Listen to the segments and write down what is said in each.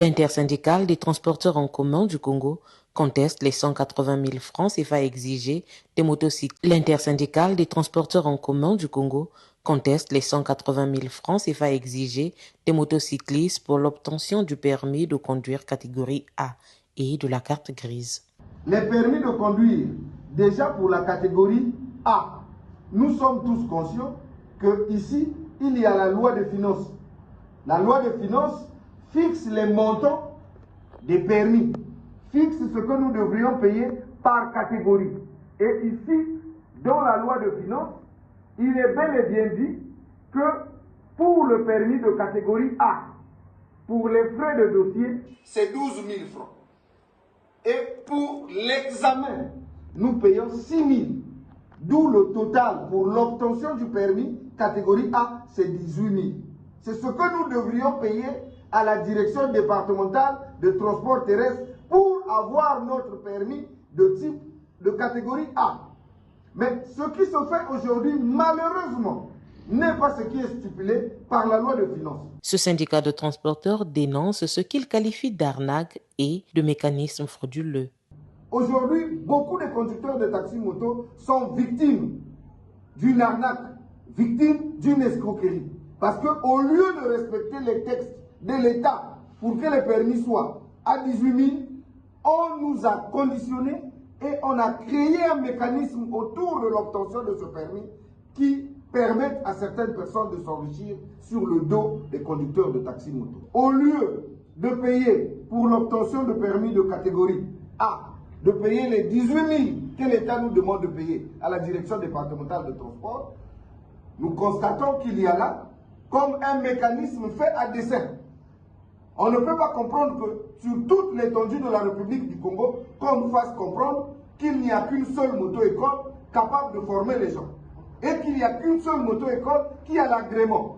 L'intersyndicale des transporteurs en commun du Congo conteste les 180 000 francs CFA exigés des motocyclistes. L'intersyndicale des transporteurs en commun du Congo conteste les 180 000 francs CFA exigés des motocyclistes pour l'obtention du permis de conduire catégorie A et de la carte grise. Les permis de conduire, déjà pour la catégorie A, nous sommes tous conscients qu'ici, il y a la loi de finances. La loi de finances fixe les montants des permis, fixe ce que nous devrions payer par catégorie. Et ici, dans la loi de finances, il est bel et bien dit que pour le permis de catégorie A, pour les frais de dossier, c'est 12 000 francs. Et pour l'examen, nous payons 6 000. D'où le total pour l'obtention du permis catégorie A, c'est 18 000. C'est ce que nous devrions payer à la direction départementale de transport terrestre pour avoir notre permis de type de catégorie A. Mais ce qui se fait aujourd'hui, malheureusement, n'est pas ce qui est stipulé par la loi de finances. Ce syndicat de transporteurs dénonce ce qu'il qualifie d'arnaque et de mécanisme frauduleux. Aujourd'hui, beaucoup de conducteurs de taxi-moto sont victimes d'une arnaque, victimes d'une escroquerie. Parce qu'au lieu de respecter les textes de l'État pour que les permis soient à 18 000, on nous a conditionnés et on a créé un mécanisme autour de l'obtention de ce permis qui permettent à certaines personnes de s'enrichir sur le dos des conducteurs de taxi-moto. Au lieu de payer pour l'obtention de permis de catégorie A, de payer les 18 000 que l'État nous demande de payer à la direction départementale de transport, nous constatons qu'il y a là comme un mécanisme fait à dessein. On ne peut pas comprendre que sur toute l'étendue de la République du Congo, qu'on nous fasse comprendre qu'il n'y a qu'une seule moto-école capable de former les gens. Et qu'il n'y a qu'une seule moto-école qui a l'agrément.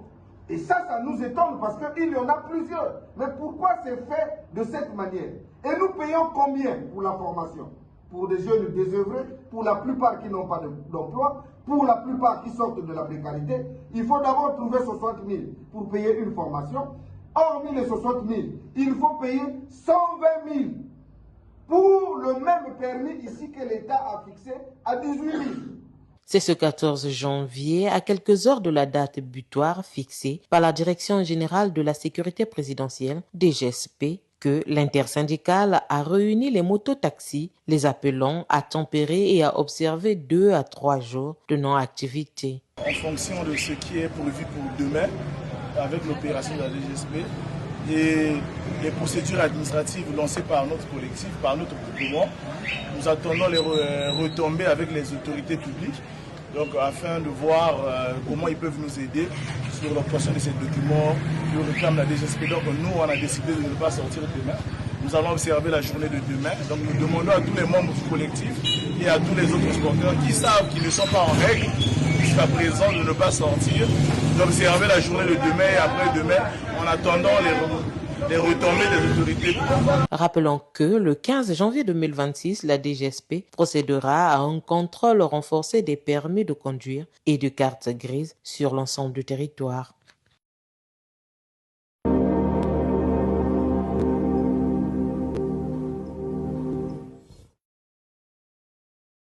Et ça nous étonne parce qu'il y en a plusieurs. Mais pourquoi c'est fait de cette manière? Et nous payons combien pour la formation? Pour des jeunes désœuvrés, pour la plupart qui n'ont pas d'emploi, pour la plupart qui sortent de la précarité, il faut d'abord trouver 60 000 pour payer une formation. Hormis les 60 000, il faut payer 120 000 pour le même permis ici que l'État a fixé à 18 000. C'est ce 14 janvier, à quelques heures de la date butoir fixée par la Direction générale de la sécurité présidentielle, DGSP, que l'intersyndicale a réuni les mototaxis, les appelant à tempérer et à observer 2 à 3 jours de non-activité. En fonction de ce qui est prévu pour demain, avec l'opération de la DGSP et les procédures administratives lancées par notre collectif, par notre groupement, nous attendons les retombées avec les autorités publiques, donc afin de voir comment ils peuvent nous aider sur l'obtention de ces documents que réclame la DGSP. Donc nous, on a décidé de ne pas sortir demain. Nous allons observer la journée de demain. Donc nous demandons à tous les membres du collectif et à tous les autres transporteurs qui savent qu'ils ne sont pas en règle jusqu'à présent de ne pas sortir, d'observer la journée de demain et après-demain en attendant les retombées des autorités. Rappelons que le 15 janvier 2026, la DGSP procédera à un contrôle renforcé des permis de conduire et de cartes grises sur l'ensemble du territoire.